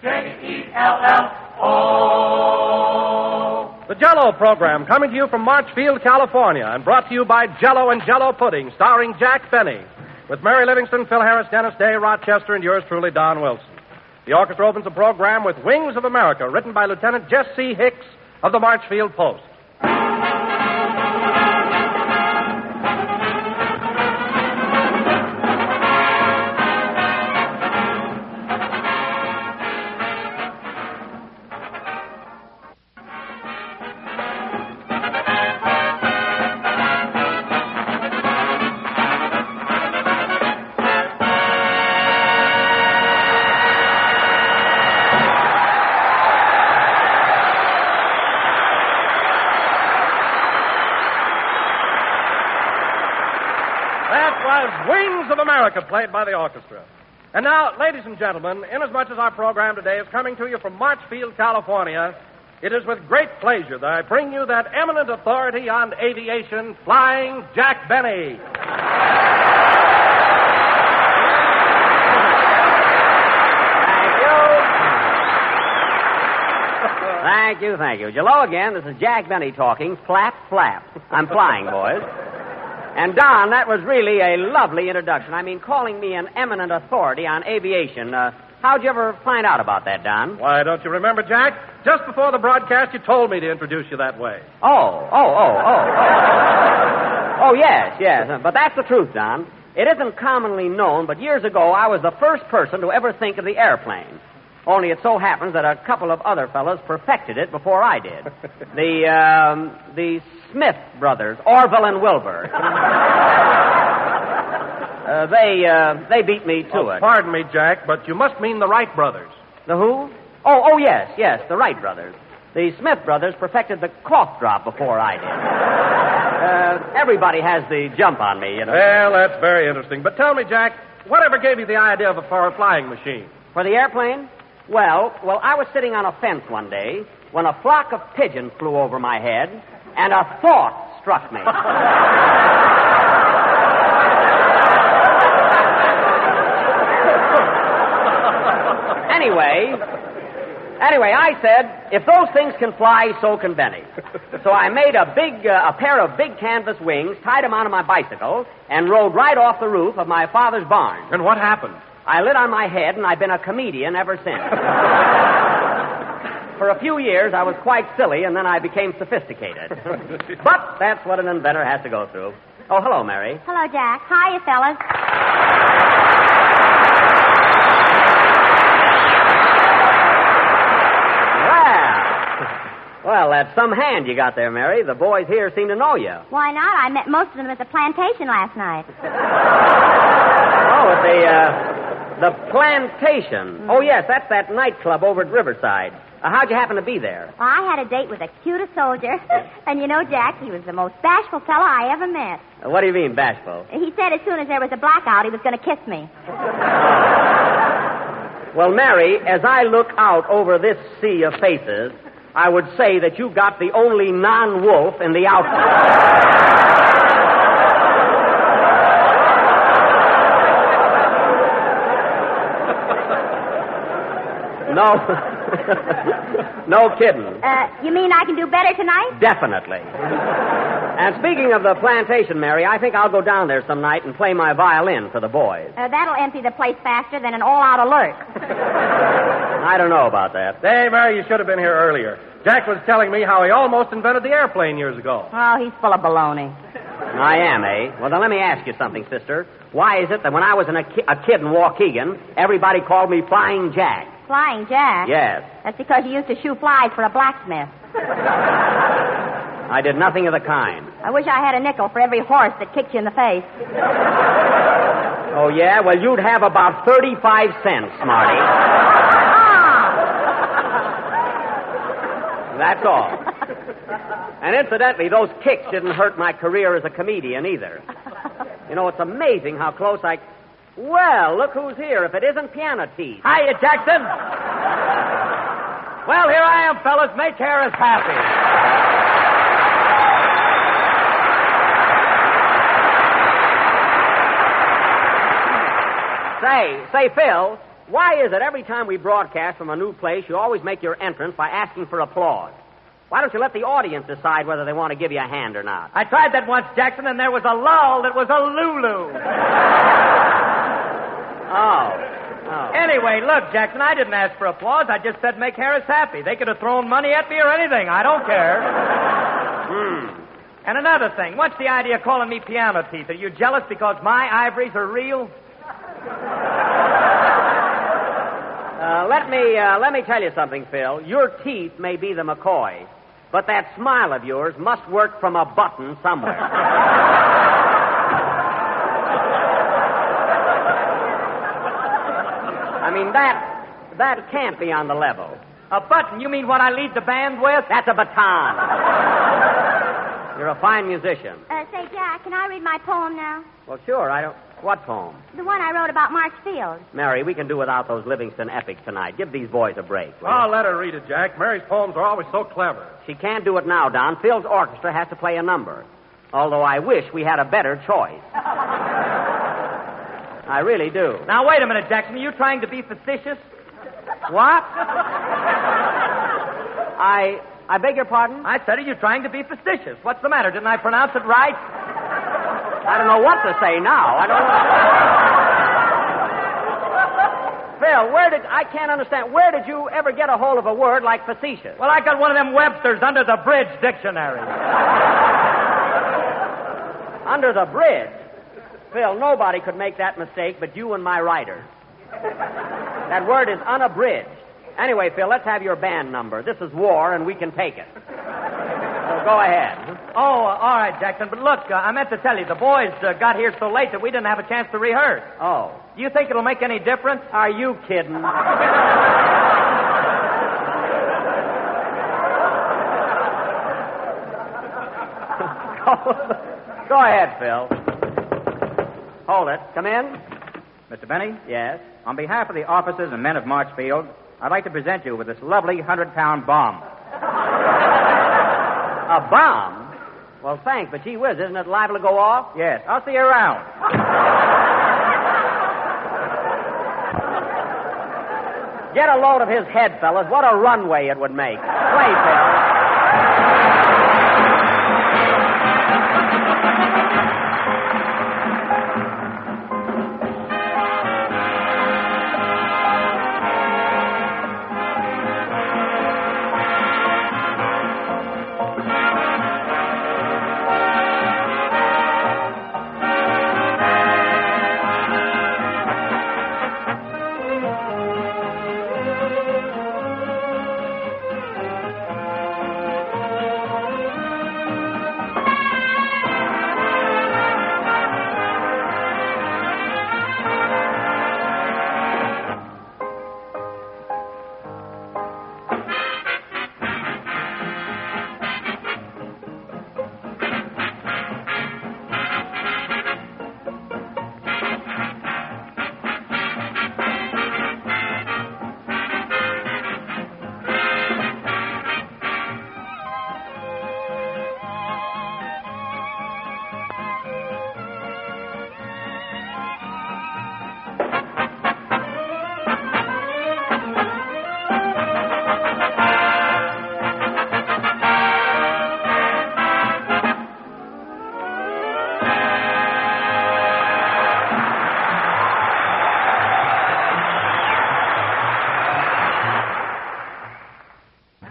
Jell-O. The Jell-O program coming to you from Marchfield, California, and brought to you by Jell-O and Jell-O Pudding, starring Jack Benny, with Mary Livingston, Phil Harris, Dennis Day, Rochester, and yours truly, Don Wilson. The orchestra opens the program with Wings of America, written by Lieutenant Jesse Hicks of the Marchfield Post. Wings of America, played by the orchestra. And now, ladies and gentlemen, inasmuch as our program today is coming to you from Marchfield, California, it is with great pleasure that I bring you that eminent authority on aviation, Flying Jack Benny. Thank you. Jell-O again. This is Jack Benny talking. Flap, flap. I'm flying, boys. And, Don, that was really a lovely introduction. I mean, calling me an eminent authority on aviation. How'd you ever find out about that, Don? Why, don't you remember, Jack? Just before the broadcast, you told me to introduce you that way. Oh, yes. But that's the truth, Don. It isn't commonly known, but years ago, I was the first person to ever think of the airplane. Only it so happens that a couple of other fellows perfected it before I did. The Smith brothers, Orville and Wilbur. They beat me to it. Pardon me, Jack, but you must mean the Wright brothers. The who? Oh, yes, the Wright brothers. The Smith brothers perfected the cough drop before I did. Everybody has the jump on me, you know. Well, that's very interesting. But tell me, Jack, whatever gave you the idea for a flying machine? For the airplane? Well, I was sitting on a fence one day when a flock of pigeons flew over my head, and a thought struck me. Anyway, I said, if those things can fly, so can Benny. So I made a pair of big canvas wings, tied them onto my bicycle, and rode right off the roof of my father's barn. And what happened? I lit on my head, and I've been a comedian ever since. For a few years, I was quite silly, and then I became sophisticated. But that's what an inventor has to go through. Oh, hello, Mary. Hello, Jack. Hiya, fellas. Well, that's some hand you got there, Mary. The boys here seem to know you. Why not? I met most of them at the plantation last night. Oh, at the plantation. Oh, yes, that's that nightclub over at Riverside. How'd you happen to be there? Well, I had a date with the cutest soldier. And you know, Jack, he was the most bashful fellow I ever met. What do you mean, bashful? He said as soon as there was a blackout, he was going to kiss me. Well, Mary, as I look out over this sea of faces, I would say that you got the only non-wolf in the outfit. No kidding. You mean I can do better tonight? Definitely. And speaking of the plantation, Mary, I think I'll go down there some night and play my violin for the boys. That'll empty the place faster than an all-out alert. I don't know about that. Hey, Mary, you should have been here earlier. Jack was telling me how he almost invented the airplane years ago. Oh, he's full of baloney. I am, eh? Well, then let me ask you something, sister. Why is it that when I was a kid in Waukegan, everybody called me Flying Jack? Flying Jack? Yes. That's because you used to shoe flies for a blacksmith. I did nothing of the kind. I wish I had a nickel for every horse that kicked you in the face. Oh, yeah? Well, you'd have about 35 cents, Smarty. That's all. And incidentally, those kicks didn't hurt my career as a comedian either. You know, it's amazing how close I... Well, look who's here, if it isn't Piano Teeth. Hiya, Jackson. Well, here I am, fellas. Make Harris happy. Say, Phil, Why is it every time we broadcast from a new place, you always make your entrance by asking for applause? Why don't you let the audience decide whether they want to give you a hand or not? I tried that once, Jackson, and there was a lull that was a Lulu. Oh. Anyway, look, Jackson, I didn't ask for applause. I just said make Harris happy. They could have thrown money at me or anything. I don't care. And another thing, what's the idea of calling me piano teeth? Are you jealous because my ivories are real? Let me tell you something, Phil. Your teeth may be the McCoy, but that smile of yours must work from a button somewhere. I mean, that can't be on the level. A button? You mean what I lead the band with? That's a baton. You're a fine musician. Say, Jack, can I read my poem now? Well, sure. What poem? The one I wrote about March Field. Mary, we can do without those Livingston epics tonight. Give these boys a break. Oh, let her read it, Jack. Mary's poems are always so clever. She can't do it now, Don. Phil's orchestra has to play a number. Although I wish we had a better choice. I really do. Now, wait a minute, Jackson. Are you trying to be facetious? What? I beg your pardon? I said, are you trying to be facetious? What's the matter? Didn't I pronounce it right? I don't know what to say now. I don't know. Phil, I can't understand. Where did you ever get a hold of a word like facetious? Well, I got one of them Webster's under the bridge dictionary. Under the bridge? Phil, nobody could make that mistake but you and my writer. That word is unabridged. Anyway, Phil, let's have your band number. This is war, and we can take it. So go ahead. Oh, all right, Jackson. But look, I meant to tell you, the boys got here so late that we didn't have a chance to rehearse. Oh. Do you think it'll make any difference? Are you kidding? Go ahead, Phil. Hold it. Come in. Mr. Benny? Yes? On behalf of the officers and men of Marchfield, I'd like to present you with this lovely 100-pound bomb. A bomb? Well, thanks, but gee whiz, isn't it liable to go off? Yes, I'll see you around. Get a load of his head, fellas. What a runway it would make. Play, Phil.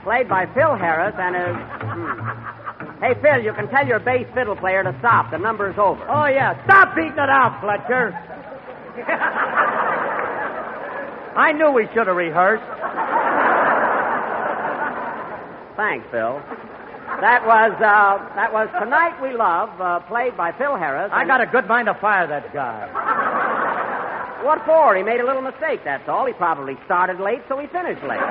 Played by Phil Harris and his... Hey, Phil, you can tell your bass fiddle player to stop. The number's over. Oh, yeah. Stop beating it out, Fletcher. I knew we should have rehearsed. Thanks, Phil. That was Tonight We Love, played by Phil Harris. I got a good mind to fire that guy. What for? He made a little mistake, that's all. He probably started late, so he finished late.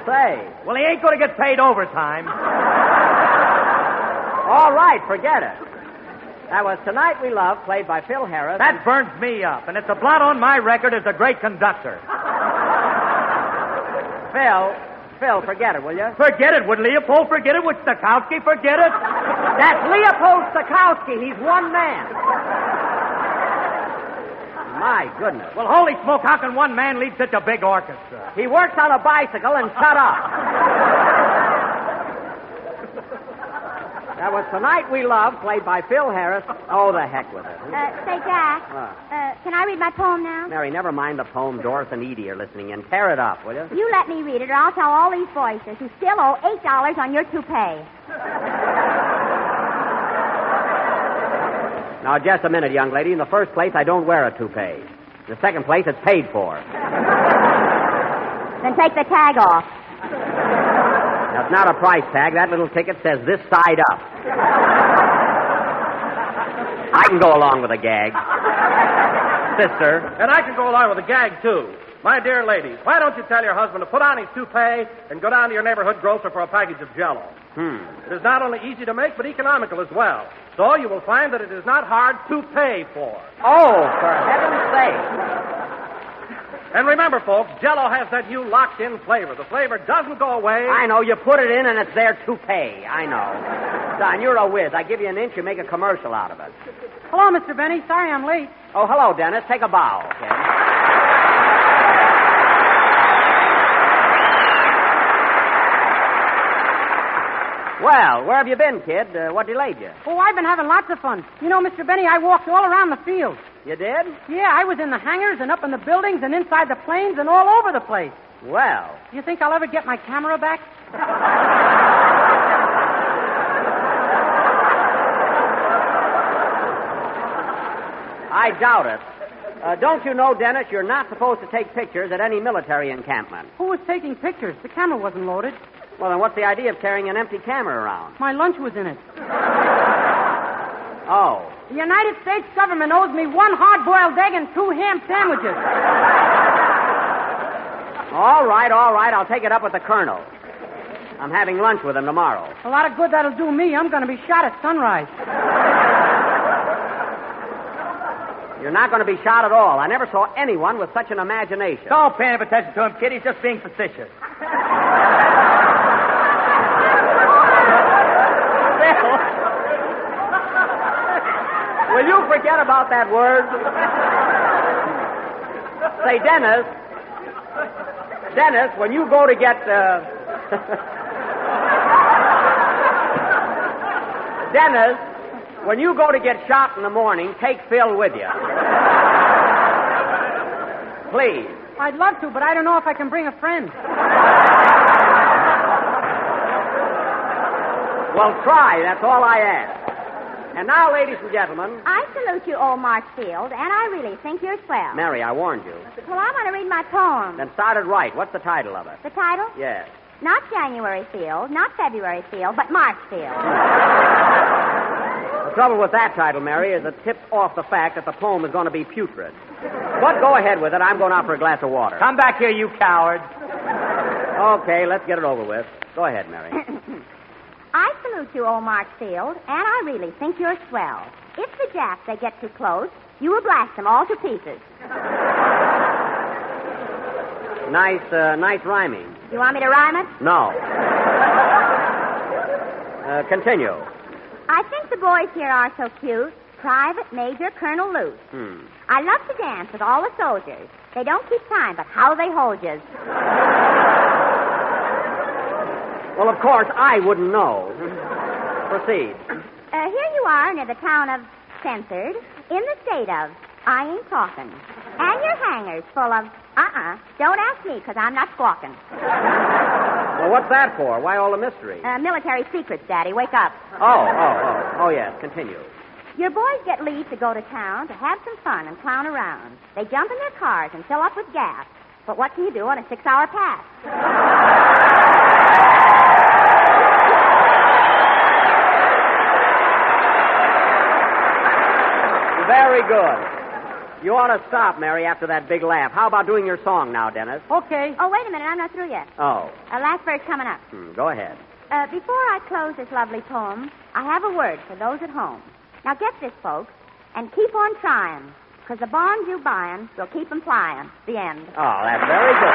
Say. Well, he ain't going to get paid overtime. All right, forget it. That was Tonight We Love, played by Phil Harris. That burns me up, and it's a blot on my record as a great conductor. Phil, forget it, will you? Forget it. Would Leopold forget it? Would Stokowski forget it? That's Leopold Stokowski. He's one man. My goodness. Well, holy smoke, how can one man lead such a big orchestra? He works on a bicycle and shut up. That was Tonight We Love, played by Phil Harris. Oh, the heck with it. Say, Jack, can I read my poem now? Mary, never mind the poem. Doris and Edie are listening in. Tear it up, will you? You let me read it, or I'll tell all these voices who still owe $8 on your toupee. Now, just a minute, young lady. In the first place, I don't wear a toupee. In the second place, it's paid for. Then take the tag off. That's not a price tag. That little ticket says this side up. I can go along with a gag. Sister. And I can go along with a gag, too. My dear ladies, why don't you tell your husband to put on his toupee and go down to your neighborhood grocer for a package of Jell-O? It is not only easy to make, but economical as well. So you will find that it is not hard to pay for. Oh, for heaven's sake. And remember, folks, Jell-O has that new locked-in flavor. The flavor doesn't go away. I know. You put it in and it's there to pay. I know. Son, you're a whiz. I give you an inch, you make a commercial out of it. Hello, Mr. Benny. Sorry I'm late. Oh, hello, Dennis. Take a bow, okay? Well, where have you been, kid? What delayed you? Oh, I've been having lots of fun. You know, Mr. Benny, I walked all around the field. You did? Yeah, I was in the hangars and up in the buildings and inside the planes and all over the place. Well. Do you think I'll ever get my camera back? I doubt it. Don't you know, Dennis, you're not supposed to take pictures at any military encampment. Who was taking pictures? The camera wasn't loaded. Well, then what's the idea of carrying an empty camera around? My lunch was in it. Oh. The United States government owes me 1 hard-boiled egg and 2 ham sandwiches. All right. I'll take it up with the colonel. I'm having lunch with him tomorrow. A lot of good that'll do me. I'm going to be shot at sunrise. You're not going to be shot at all. I never saw anyone with such an imagination. Don't pay any attention to him, kid. He's just being facetious. Will you forget about that word? Say, Dennis, when you go to get, Dennis, when you go to get shot in the morning, take Phil with you. Please. I'd love to, but I don't know if I can bring a friend. Well, try. That's all I ask. And now, ladies and gentlemen. I salute you, old Marchfield, and I really think you're swell. Mary, I warned you. Well, I want to read my poem. Then start it right. What's the title of it? The title? Yes. Not January Field, not February Field, but March Field. The trouble with that title, Mary, is it tips off the fact that the poem is going to be putrid. But go ahead with it. I'm going out for a glass of water. Come back here, you coward. Okay, let's get it over with. Go ahead, Mary. I salute you, old Marchfield, and I really think you're swell. If the Japs, they get too close, you will blast them all to pieces. Nice rhyming. You want me to rhyme it? No. Continue. I think the boys here are so cute. Private, Major, Colonel Luce. I love to dance with all the soldiers. They don't keep time, but how they hold you. Well, of course, I wouldn't know. Proceed. Here you are near the town of Censored, in the state of I ain't talking. And your hangar's full of, don't ask me, because I'm not squawking. Well, what's that for? Why all the mystery? Military secrets, Daddy. Wake up. Oh, yes. Continue. Your boys get leave to go to town to have some fun and clown around. They jump in their cars and fill up with gas. But what can you do on a 6-hour pass? Very good. You ought to stop, Mary, after that big laugh. How about doing your song now, Dennis? Okay. Oh, wait a minute. I'm not through yet. Oh. Last verse coming up. Go ahead. Before I close this lovely poem, I have a word for those at home. Now get this, folks, and keep on trying, because the bonds you buying will keep 'em flying. The end. Oh, that's very good.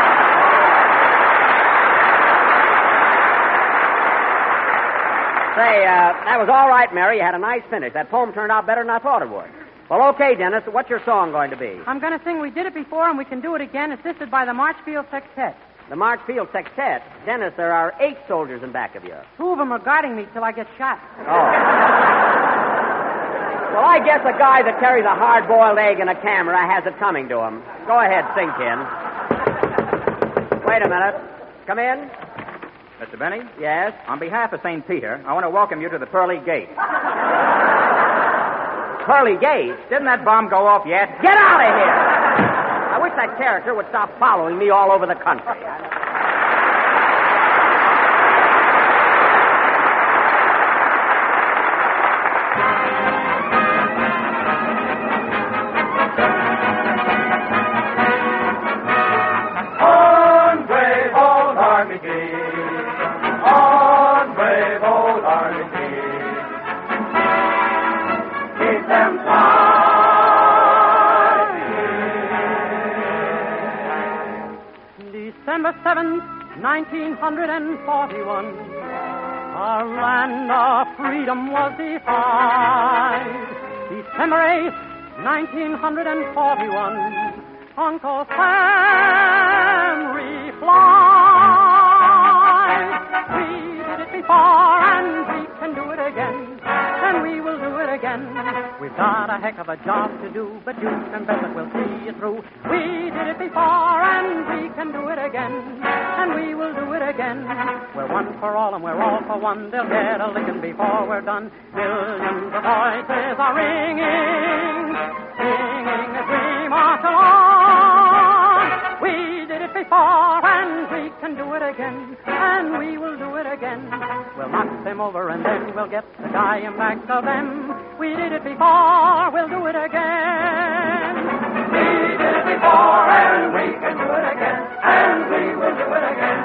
Say, that was all right, Mary. You had a nice finish. That poem turned out better than I thought it would. Well, okay, Dennis. What's your song going to be? I'm going to sing We Did It Before and We Can Do It Again, assisted by the Marchfield Sextet. The Marchfield Sextet. Dennis, there are 8 soldiers in back of you. 2 of them are guarding me till I get shot. Oh. Well, I guess a guy that carries a hard-boiled egg and a camera has it coming to him. Go ahead, sing, Ken. Wait a minute. Come in. Mr. Benny? Yes? On behalf of St. Peter, I want to welcome you to the Pearly Gate. Pearly Gate? Didn't that bomb go off yet? Get out of here! I wish that character would stop following me all over the country. On brave old Army Gate, on brave old Army Gate, keep them December 7th, 1941, our land of freedom was defied. December 8th, 1941, Uncle Sam replied. We did it before and we can do it again, and we will do it again. We've got a heck of a job to do, but you can bet that we'll see it through. We did it before and we can do it again, and we will do it again. We're one for all and we're all for one. They'll get a licking before we're done. Millions of voices are ringing, singing as we march along. We did it before and we can do it again, and we will do it again. We'll knock them over and then we'll get the guy in back of them. We did it before, we'll do it again. We did it before and we can do it again, and we will do it again.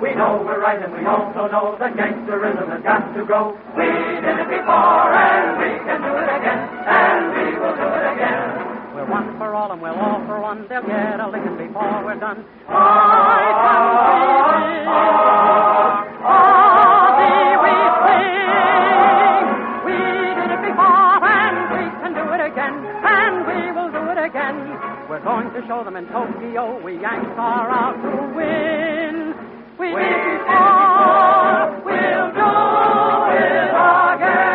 We know we're right and we also know that gangsterism has got to go. We did it before and we can do it again, and we will do it again. We're one for all and we're all for one. They'll get a licking before we're done. We did it before and we can do it again, and we will do it again. We're going to show them in Tokyo we Yanks are out to win. We did it before, we'll do it again.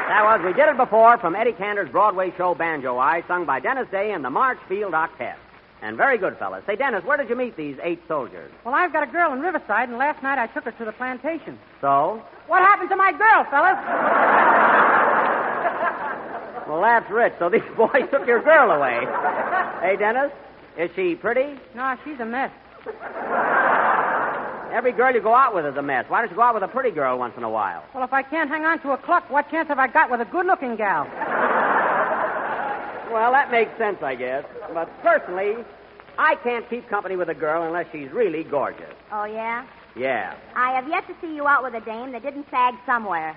That was We Did It Before from Eddie Cantor's Broadway show Banjo Eye, sung by Dennis Day and the Marchfield Octet. And very good, fellas. Say, Dennis, where did you meet these 8 soldiers? Well, I've got a girl in Riverside, and last night I took her to the plantation. So? What happened to my girl, fellas? Well, that's rich. So these boys took your girl away. Hey, Dennis, is she pretty? No, she's a mess. Every girl you go out with is a mess. Why don't you go out with a pretty girl once in a while? Well, if I can't hang on to a cluck, what chance have I got with a good-looking gal? Well, that makes sense, I guess. But personally, I can't keep company with a girl unless she's really gorgeous. Oh, yeah? Yeah. I have yet to see you out with a dame that didn't sag somewhere.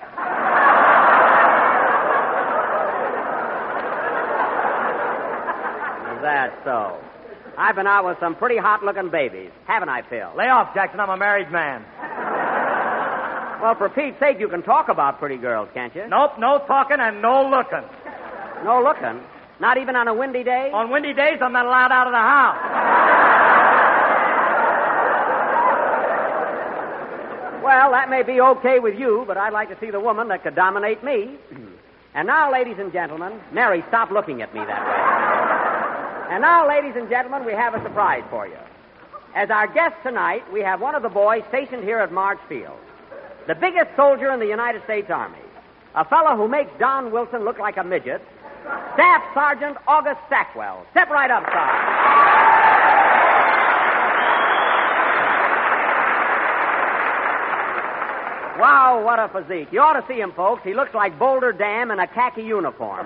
Is that so? I've been out with some pretty hot-looking babies, haven't I, Phil? Lay off, Jackson. I'm a married man. Well, for Pete's sake, you can talk about pretty girls, can't you? Nope, no talking and no looking. No looking? Not even on a windy day? On windy days, I'm not allowed out of the house. Well, that may be okay with you, but I'd like to see the woman that could dominate me. And now, ladies and gentlemen, Mary, stop looking at me that way. And now, ladies and gentlemen, we have a surprise for you. As our guest tonight, we have one of the boys stationed here at Marchfield, the biggest soldier in the United States Army, a fellow who makes Don Wilson look like a midget, Staff Sergeant August Stackwell. Step right up, Sergeant. Wow, what a physique. You ought to see him, folks. He looks like Boulder Dam in a khaki uniform.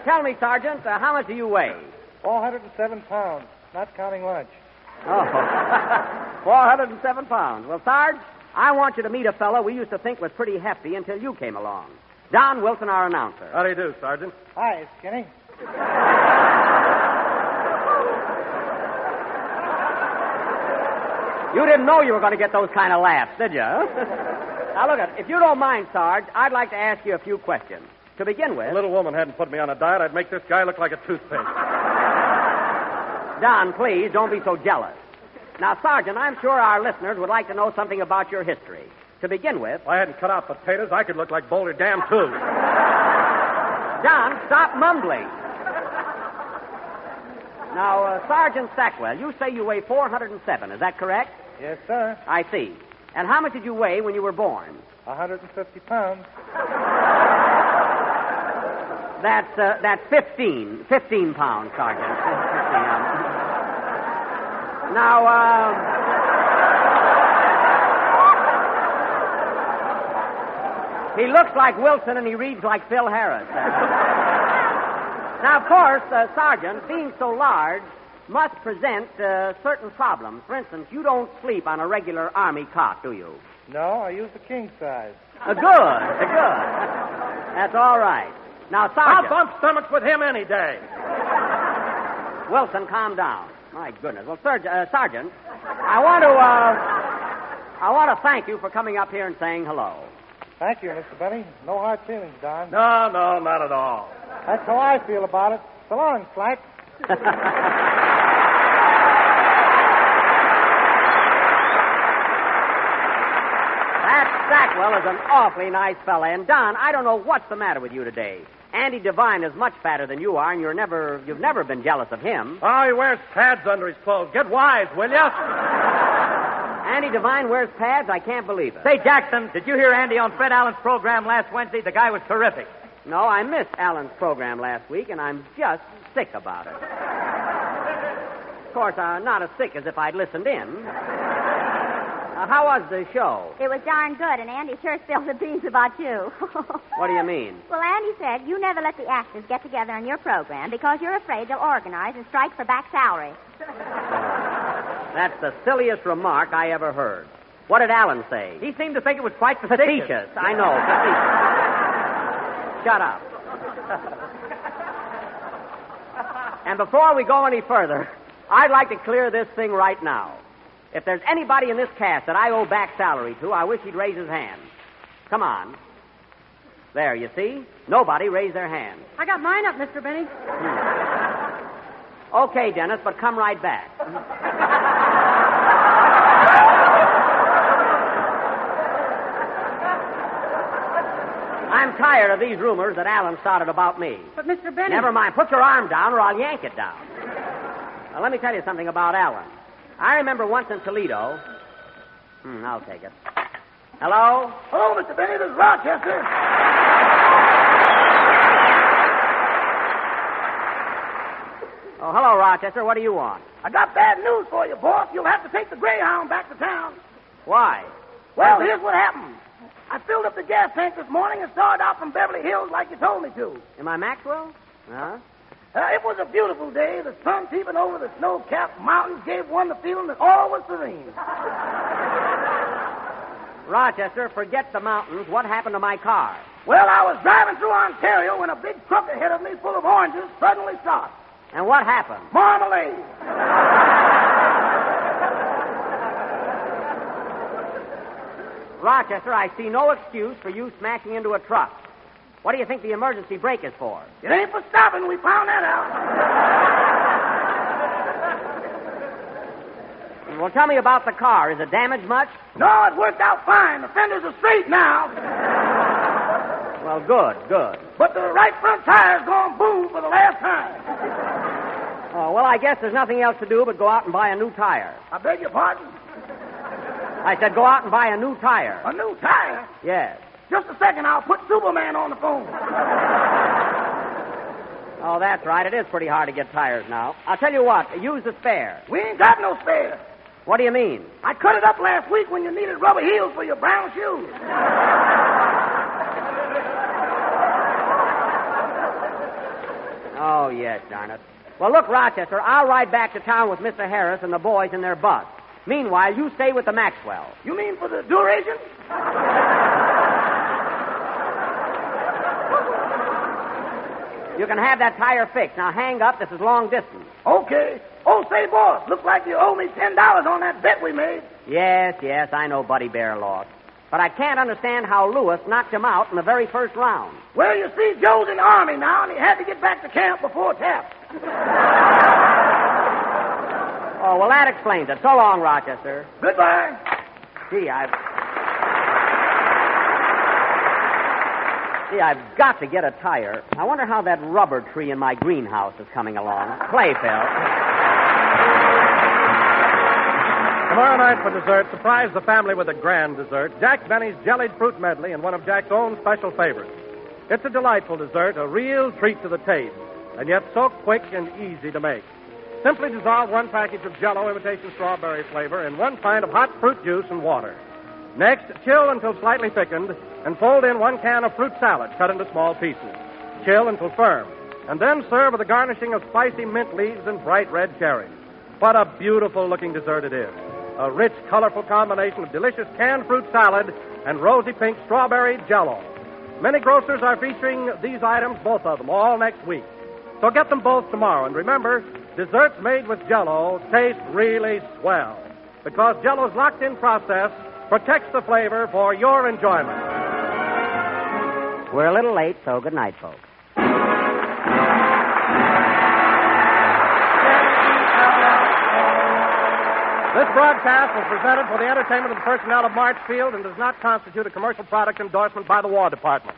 Tell me, Sergeant, how much do you weigh? 407 pounds, not counting lunch. Oh, 407 pounds. Well, Sarge, I want you to meet a fellow we used to think was pretty hefty until you came along. Don Wilson, our announcer. How do you do, Sergeant? Hi, Skinny. You didn't know you were going to get those kind of laughs, did you? Now, look, if you don't mind, Sarge, I'd like to ask you a few questions. To begin with... If the little woman hadn't put me on a diet, I'd make this guy look like a toothpick. Don, please, don't be so jealous. Now, Sergeant, I'm sure our listeners would like to know something about your history. To begin with... If I hadn't cut out potatoes, I could look like Boulder Dam, too. Don, stop mumbling. Now, Sergeant Stackwell, you say you weigh 407, is that correct? Yes, sir. I see. And how much did you weigh when you were born? 150 pounds. That's 15 pounds, Sergeant. 15. Now, he looks like Wilson and he reads like Phil Harris. Now, of course, Sergeant, being so large, must present certain problems. For instance, you don't sleep on a regular Army cot, do you? No, I use the king size. Good. That's all right. Now, Sergeant... I'll bump stomachs with him any day. Wilson, calm down. My goodness. Well, Sergeant, I want to thank you for coming up here and saying hello. Thank you, Mr. Benny. No hard feelings, Don. No, not at all. That's how I feel about it. So long, Slack. Stackwell is an awfully nice fella. And, Don, I don't know what's the matter with you today. Andy Devine is much fatter than you are, and you've never been jealous of him. Oh, he wears pads under his clothes. Get wise, will you? Andy Devine wears pads? I can't believe it. Say, Jackson, did you hear Andy on Fred Allen's program last Wednesday? The guy was terrific. No, I missed Allen's program last week, and I'm just sick about it. Of course, not as sick as if I'd listened in. How was the show? It was darn good, and Andy sure spilled the beans about you. What do you mean? Well, Andy said you never let the actors get together on your program because you're afraid they'll organize and strike for back salary. That's the silliest remark I ever heard. What did Allen say? He seemed to think it was quite facetious. Facetious. I know, facetious. Shut up. And before we go any further, I'd like to clear this thing right now. If there's anybody in this cast that I owe back salary to, I wish he'd raise his hand. Come on. There, you see? Nobody raised their hand. I got mine up, Mr. Benny. Okay, Dennis, but come right back. I'm tired of these rumors that Allen started about me. But, Mr. Benny... Never mind. Put your arm down or I'll yank it down. Now, let me tell you something about Allen. I remember once in Toledo... I'll take it. Hello? Hello, Mr. Benny. This is Rochester. Oh, hello, Rochester. What do you want? I got bad news for you, boss. You'll have to take the Greyhound back to town. Why? Well, here's what happened. I filled up the gas tank this morning and started out from Beverly Hills like you told me to. Am I Maxwell? Huh? It was a beautiful day. The sun peeping over the snow-capped mountains gave one the feeling that all was serene. Rochester, forget the mountains. What happened to my car? Well, I was driving through Ontario when a big truck ahead of me full of oranges suddenly stopped. And what happened? Marmalade. Rochester, I see no excuse for you smashing into a truck. What do you think the emergency brake is for? It ain't for stopping. We found that out. Well, tell me about the car. Is it damaged much? No, it worked out fine. The fenders are straight now. Well, good. But the right front tire's gone boom for the last time. Oh, well, I guess there's nothing else to do but go out and buy a new tire. I beg your pardon? I said go out and buy a new tire. A new tire? Yes. Just a second, I'll put Superman on the phone. Oh, that's right. It is pretty hard to get tires now. I'll tell you what. Use the spare. We ain't got no spare. What do you mean? I cut it up last week when you needed rubber heels for your brown shoes. Oh, yes, darn it. Well, look, Rochester, I'll ride back to town with Mr. Harris and the boys in their bus. Meanwhile, you stay with the Maxwell. You mean for the duration? You can have that tire fixed. Now hang up. This is long distance. Okay. Oh, say, boss, looks like you owe me $10 on that bet we made. Yes, I know Buddy Bear lost. But I can't understand how Lewis knocked him out in the very first round. Well, you see, Joe's in the Army now, and he had to get back to camp before tap. Oh, well, that explains it. So long, Rochester. Goodbye. Gee, I've got to get a tire. I wonder how that rubber tree in my greenhouse is coming along. Play, Phil. Tomorrow night for dessert, surprise the family with a grand dessert, Jack Benny's jellied fruit medley and one of Jack's own special favorites. It's a delightful dessert, a real treat to the taste, and yet so quick and easy to make. Simply dissolve 1 package of Jell-O imitation strawberry flavor in 1 pint of hot fruit juice and water. Next, chill until slightly thickened and fold in 1 can of fruit salad cut into small pieces. Chill until firm, and then serve with a garnishing of spicy mint leaves and bright red cherries. What a beautiful-looking dessert it is. A rich, colorful combination of delicious canned fruit salad and rosy pink strawberry Jell-O. Many grocers are featuring these items, both of them, all next week. So get them both tomorrow. And remember, desserts made with Jell-O taste really swell, because Jell-O's locked-in process protects the flavor for your enjoyment. We're a little late, so good night, folks. This broadcast was presented for the entertainment of the personnel of Marchfield and does not constitute a commercial product endorsement by the War Department.